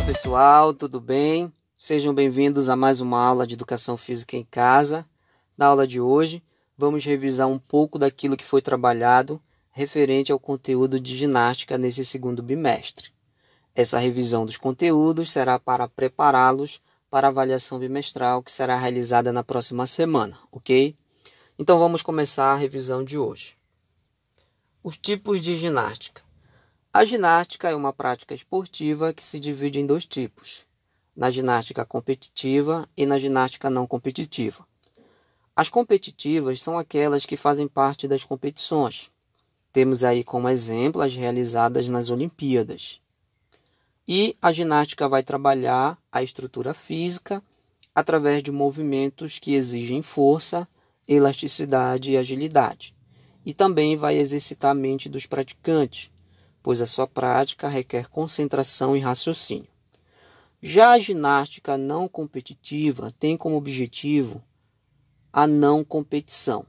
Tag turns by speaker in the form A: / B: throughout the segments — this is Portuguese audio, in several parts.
A: Pessoal, tudo bem? Sejam bem-vindos a mais uma aula de Educação Física em Casa. Na aula de hoje, vamos revisar um pouco daquilo que foi trabalhado referente ao conteúdo de ginástica nesse segundo bimestre. Essa revisão dos conteúdos será para prepará-los para a avaliação bimestral que será realizada na próxima semana, ok? Então vamos começar a revisão de hoje. Os tipos de ginástica. A ginástica é uma prática esportiva que se divide em dois tipos, na ginástica competitiva e na ginástica não competitiva. As competitivas são aquelas que fazem parte das competições. Temos aí como exemplo as realizadas nas Olimpíadas. E a ginástica vai trabalhar a estrutura física através de movimentos que exigem força, elasticidade e agilidade. E também vai exercitar a mente dos praticantes, pois a sua prática requer concentração e raciocínio. Já a ginástica não competitiva tem como objetivo a não competição,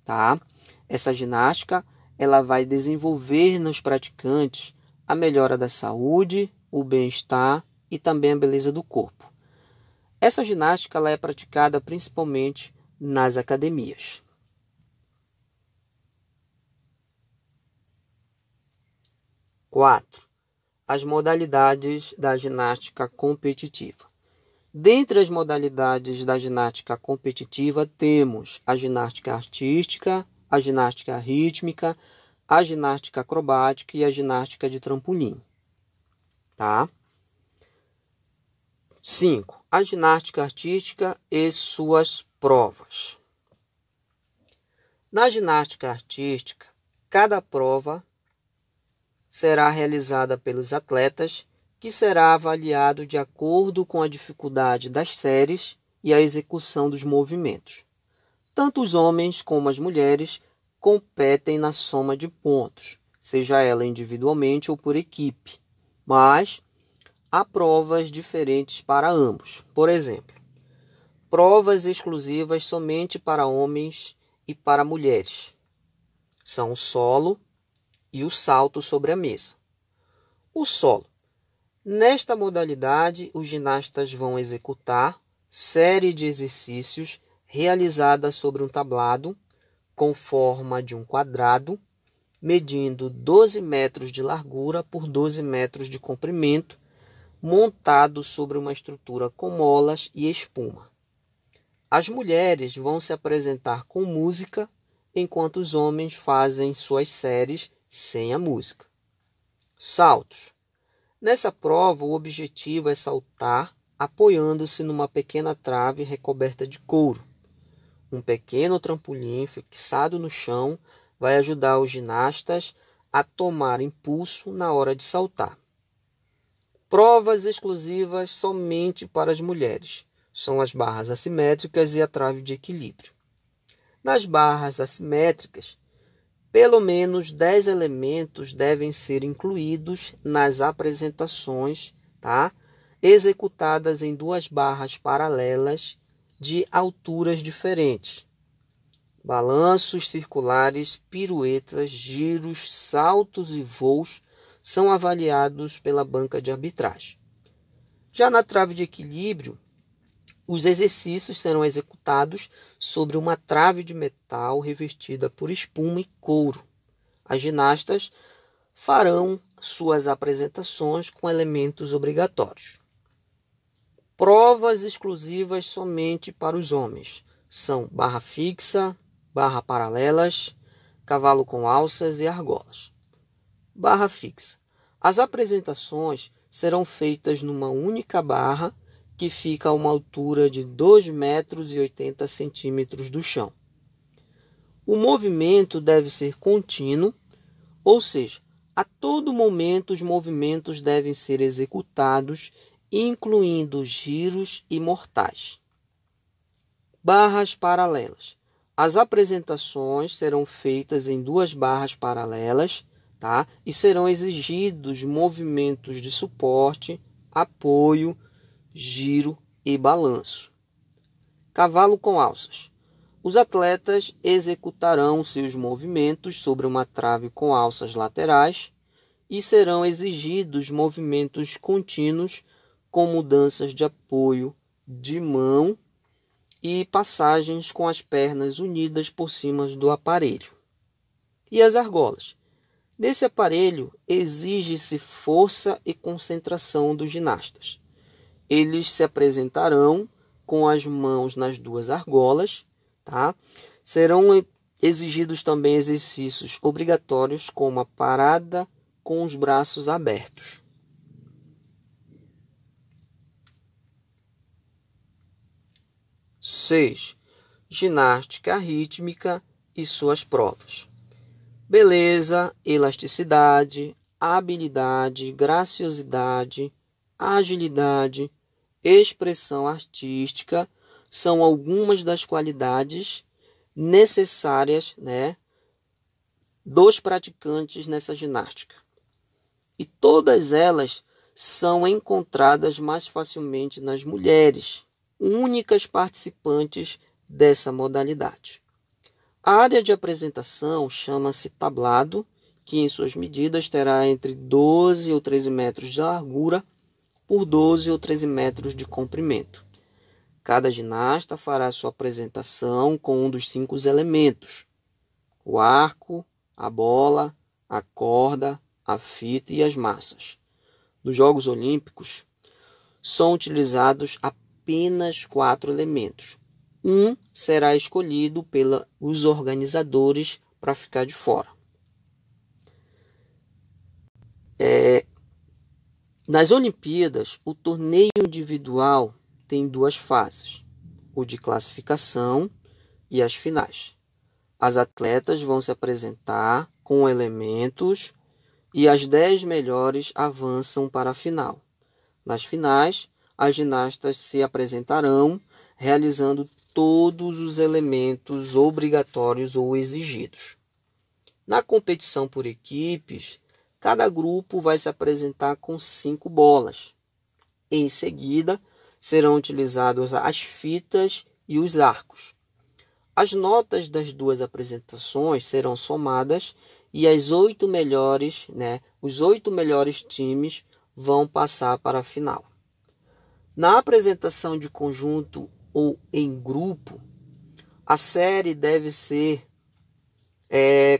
A: tá? Essa ginástica ela vai desenvolver nos praticantes a melhora da saúde, o bem-estar e também a beleza do corpo. Essa ginástica ela é praticada principalmente nas academias. 4. As modalidades da ginástica competitiva. Dentre as modalidades da ginástica competitiva, temos a ginástica artística, a ginástica rítmica, a ginástica acrobática e a ginástica de trampolim. Tá? 5. A ginástica artística e suas provas. Na ginástica artística, cada prova será realizada pelos atletas, que será avaliado de acordo com a dificuldade das séries e a execução dos movimentos. Tanto os homens como as mulheres competem na soma de pontos, seja ela individualmente ou por equipe, mas há provas diferentes para ambos. Por exemplo, provas exclusivas somente para homens e para mulheres. São o solo e o salto sobre a mesa. O solo. Nesta modalidade, os ginastas vão executar série de exercícios realizada sobre um tablado com forma de um quadrado, medindo 12 metros de largura por 12 metros de comprimento, montado sobre uma estrutura com molas e espuma. As mulheres vão se apresentar com música, enquanto os homens fazem suas séries sem a música. Saltos. Nessa prova, o objetivo é saltar apoiando-se numa pequena trave recoberta de couro. Um pequeno trampolim fixado no chão vai ajudar os ginastas a tomar impulso na hora de saltar. Provas exclusivas somente para as mulheres. São as barras assimétricas e a trave de equilíbrio. Nas barras assimétricas, pelo menos 10 elementos devem ser incluídos nas apresentações, tá? Executadas em duas barras paralelas de alturas diferentes. Balanços circulares, piruetas, giros, saltos e voos são avaliados pela banca de arbitragem. Já na trave de equilíbrio, os exercícios serão executados sobre uma trave de metal revestida por espuma e couro. As ginastas farão suas apresentações com elementos obrigatórios. Provas exclusivas somente para os homens são barra fixa, barra paralelas, cavalo com alças e argolas. Barra fixa. As apresentações serão feitas numa única barra que fica a uma altura de 2,80 metros do chão. O movimento deve ser contínuo, ou seja, a todo momento os movimentos devem ser executados, incluindo giros e mortais. Barras paralelas. As apresentações serão feitas em duas barras paralelas, tá? E serão exigidos movimentos de suporte, apoio, giro e balanço. Cavalo com alças. Os atletas executarão seus movimentos sobre uma trave com alças laterais e serão exigidos movimentos contínuos com mudanças de apoio de mão e passagens com as pernas unidas por cima do aparelho. E as argolas? Nesse aparelho exige-se força e concentração dos ginastas. Eles se apresentarão com as mãos nas duas argolas, tá? Serão exigidos também exercícios obrigatórios como a parada com os braços abertos. 6. Ginástica rítmica e suas provas. Beleza, elasticidade, habilidade, graciosidade, agilidade, expressão artística são algumas das qualidades necessárias, dos praticantes nessa ginástica. E todas elas são encontradas mais facilmente nas mulheres, únicas participantes dessa modalidade. A área de apresentação chama-se tablado, que em suas medidas terá entre 12 ou 13 metros de largura por 12 ou 13 metros de comprimento. Cada ginasta fará sua apresentação com um dos 5 elementos: o arco, a bola, a corda, a fita e as massas. Nos Jogos Olímpicos, são utilizados apenas 4 elementos. Um será escolhido pelos organizadores para ficar de fora. Nas Olimpíadas, o torneio individual tem 2 fases: o de classificação e as finais. As atletas vão se apresentar com elementos e as 10 melhores avançam para a final. Nas finais, as ginastas se apresentarão realizando todos os elementos obrigatórios ou exigidos. Na competição por equipes, cada grupo vai se apresentar com 5 bolas. Em seguida, serão utilizados as fitas e os arcos. As notas das 2 apresentações serão somadas e os 8 melhores times vão passar para a final. Na apresentação de conjunto ou em grupo, a série deve ser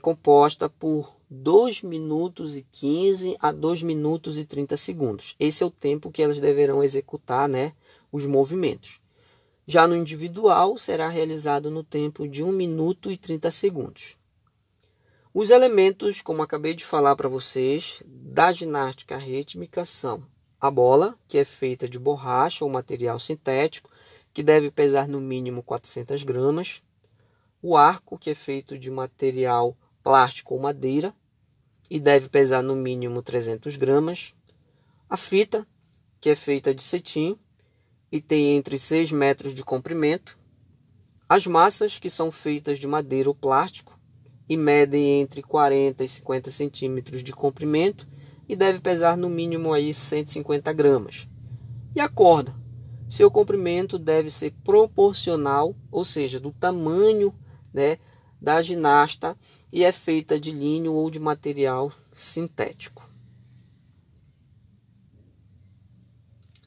A: composta por 2 minutos e 15 a 2 minutos e 30 segundos. Esse é o tempo que elas deverão executar, os movimentos. Já no individual, será realizado no tempo de 1 minuto e 30 segundos. Os elementos, como acabei de falar para vocês, da ginástica rítmica são a bola, que é feita de borracha ou material sintético, que deve pesar no mínimo 400 gramas. O arco, que é feito de material plástico ou madeira, e deve pesar no mínimo 300 gramas. A fita, que é feita de cetim, e tem entre 6 metros de comprimento. As massas, que são feitas de madeira ou plástico, e medem entre 40 e 50 centímetros de comprimento, e deve pesar no mínimo 150 gramas. E a corda, seu comprimento deve ser proporcional, ou seja, do tamanho da ginasta, e é feita de linho ou de material sintético.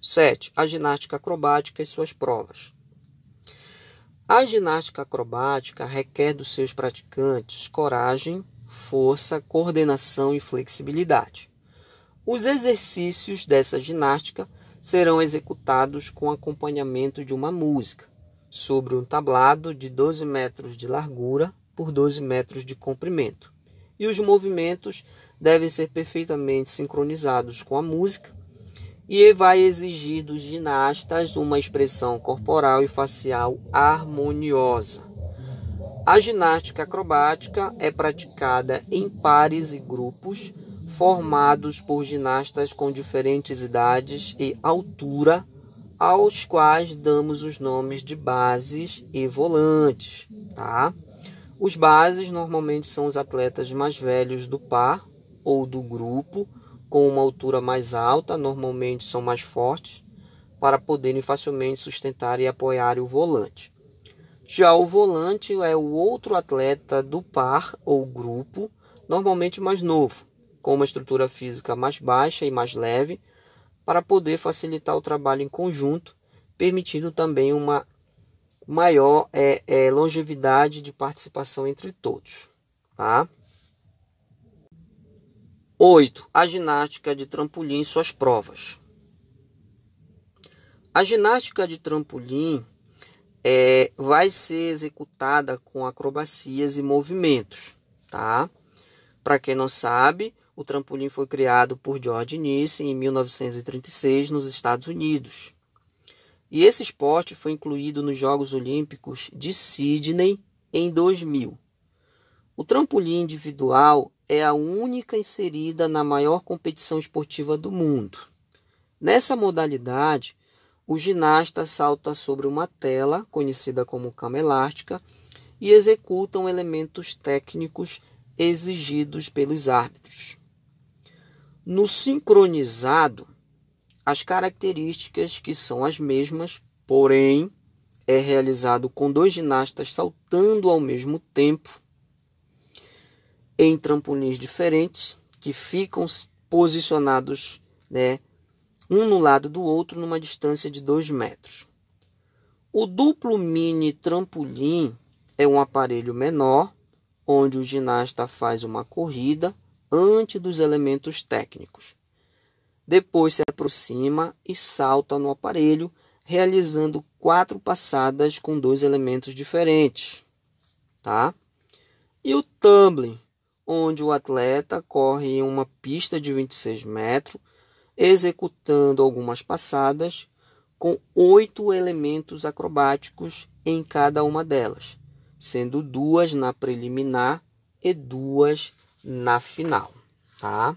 A: 7. A ginástica acrobática e suas provas. A ginástica acrobática requer dos seus praticantes coragem, força, coordenação e flexibilidade. Os exercícios dessa ginástica serão executados com acompanhamento de uma música, sobre um tablado de 12 metros de largura por 12 metros de comprimento. E os movimentos devem ser perfeitamente sincronizados com a música e vai exigir dos ginastas uma expressão corporal e facial harmoniosa. A ginástica acrobática é praticada em pares e grupos formados por ginastas com diferentes idades e altura, aos quais damos os nomes de bases e volantes, tá? Os bases normalmente são os atletas mais velhos do par ou do grupo, com uma altura mais alta, normalmente são mais fortes, para poderem facilmente sustentar e apoiar o volante. Já o volante é o outro atleta do par ou grupo, normalmente mais novo, com uma estrutura física mais baixa e mais leve, para poder facilitar o trabalho em conjunto, permitindo também uma maior longevidade de participação entre todos. Tá? 8. A ginástica de trampolim e suas provas. A ginástica de trampolim vai ser executada com acrobacias e movimentos. Tá? Para quem não sabe, o trampolim foi criado por George Nissen em 1936 nos Estados Unidos. E esse esporte foi incluído nos Jogos Olímpicos de Sydney em 2000. O trampolim individual é a única inserida na maior competição esportiva do mundo. Nessa modalidade, o ginasta salta sobre uma tela, conhecida como cama elástica, e executam elementos técnicos exigidos pelos árbitros. No sincronizado, as características que são as mesmas, porém é realizado com 2 ginastas saltando ao mesmo tempo em trampolins diferentes que ficam posicionados, um no lado do outro numa distância de 2 metros. O duplo mini trampolim é um aparelho menor, onde o ginasta faz uma corrida antes dos elementos técnicos. Depois se aproxima e salta no aparelho, realizando 4 passadas com 2 elementos diferentes. Tá? E o tumbling, onde o atleta corre em uma pista de 26 metros, executando algumas passadas com 8 elementos acrobáticos em cada uma delas, sendo 2 na preliminar e 2 na final. Tá?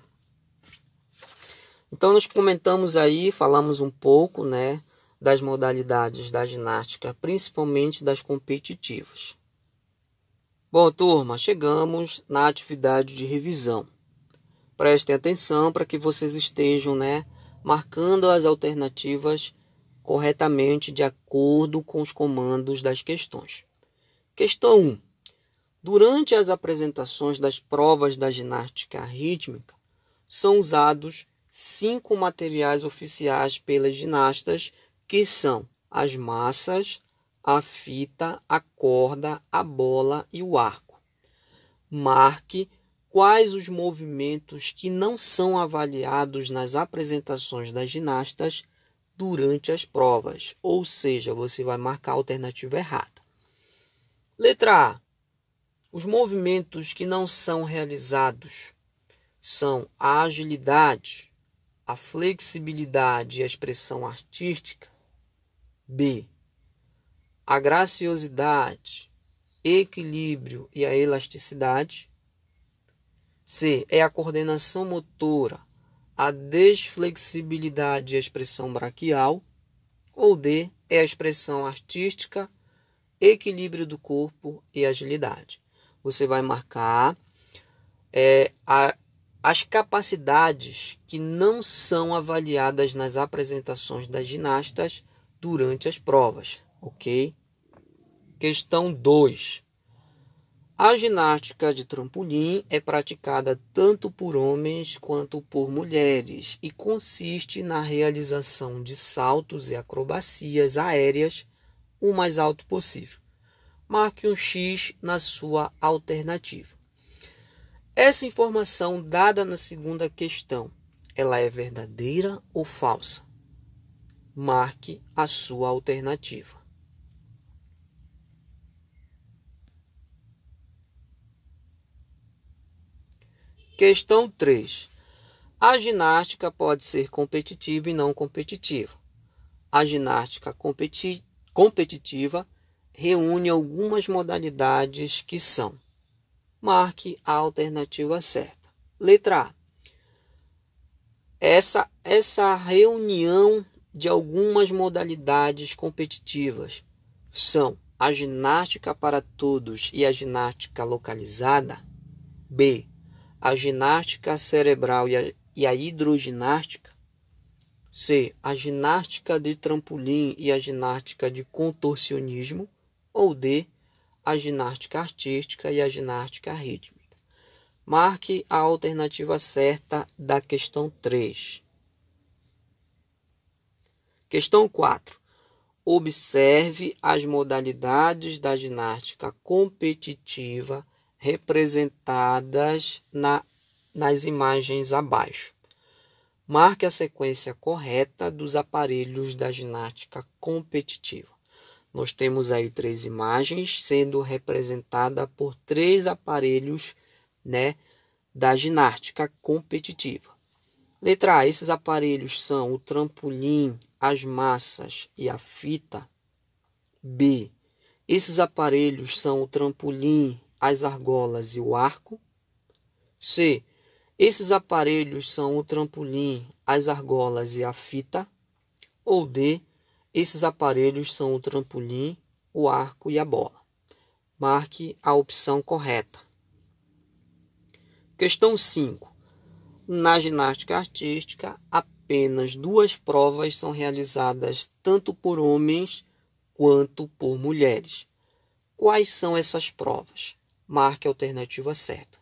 A: Então, nós comentamos aí, falamos um pouco, das modalidades da ginástica, principalmente das competitivas. Bom, turma, chegamos na atividade de revisão. Prestem atenção para que vocês estejam, marcando as alternativas corretamente de acordo com os comandos das questões. Questão 1. Durante as apresentações das provas da ginástica rítmica, são usados 5 materiais oficiais pelas ginastas, que são as massas, a fita, a corda, a bola e o arco. Marque quais os movimentos que não são avaliados nas apresentações das ginastas durante as provas, ou seja, você vai marcar a alternativa errada. Letra A. Os movimentos que não são realizados são a agilidade, a flexibilidade e a expressão artística. B. A graciosidade, equilíbrio e a elasticidade. C. É a coordenação motora, a desflexibilidade e a expressão braquial. Ou D. É a expressão artística, equilíbrio do corpo e agilidade. Você vai marcar as capacidades que não são avaliadas nas apresentações das ginastas durante as provas, ok? Questão 2. A ginástica de trampolim é praticada tanto por homens quanto por mulheres e consiste na realização de saltos e acrobacias aéreas o mais alto possível. Marque um X na sua alternativa. Essa informação dada na segunda questão, ela é verdadeira ou falsa? Marque a sua alternativa. Questão 3. A ginástica pode ser competitiva e não competitiva. A ginástica competitiva reúne algumas modalidades que são. Marque a alternativa certa. Letra A. Essa reunião de algumas modalidades competitivas são a ginástica para todos e a ginástica localizada. B. A ginástica cerebral e a hidroginástica. C. A ginástica de trampolim e a ginástica de contorcionismo. Ou D. A ginástica artística e a ginástica rítmica. Marque a alternativa certa da questão 3. Questão 4. Observe as modalidades da ginástica competitiva representadas nas imagens abaixo. Marque a sequência correta dos aparelhos da ginástica competitiva. Nós temos aí 3 imagens sendo representadas por 3 aparelhos, da ginástica competitiva. Letra A. Esses aparelhos são o trampolim, as massas e a fita. B. Esses aparelhos são o trampolim, as argolas e o arco. C. Esses aparelhos são o trampolim, as argolas e a fita. Ou D. Esses aparelhos são o trampolim, o arco e a bola. Marque a opção correta. Questão 5. Na ginástica artística, apenas 2 provas são realizadas tanto por homens quanto por mulheres. Quais são essas provas? Marque a alternativa certa.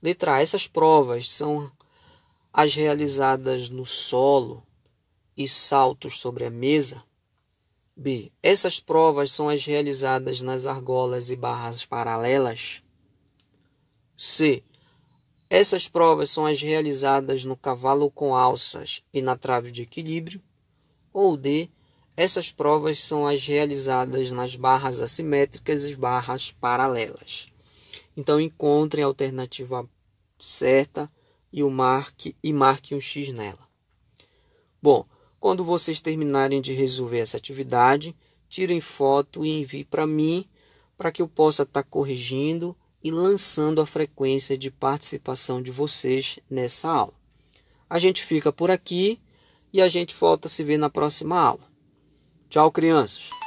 A: Letra A. Essas provas são as realizadas no solo e saltos sobre a mesa. B. Essas provas são as realizadas nas argolas e barras paralelas. C. Essas provas são as realizadas no cavalo com alças e na trave de equilíbrio. Ou D. Essas provas são as realizadas nas barras assimétricas e barras paralelas. Então, encontre a alternativa certa e marque um X nela. Bom, quando vocês terminarem de resolver essa atividade, tirem foto e enviem para mim, para que eu possa estar corrigindo e lançando a frequência de participação de vocês nessa aula. A gente fica por aqui e a gente volta a se ver na próxima aula. Tchau, crianças!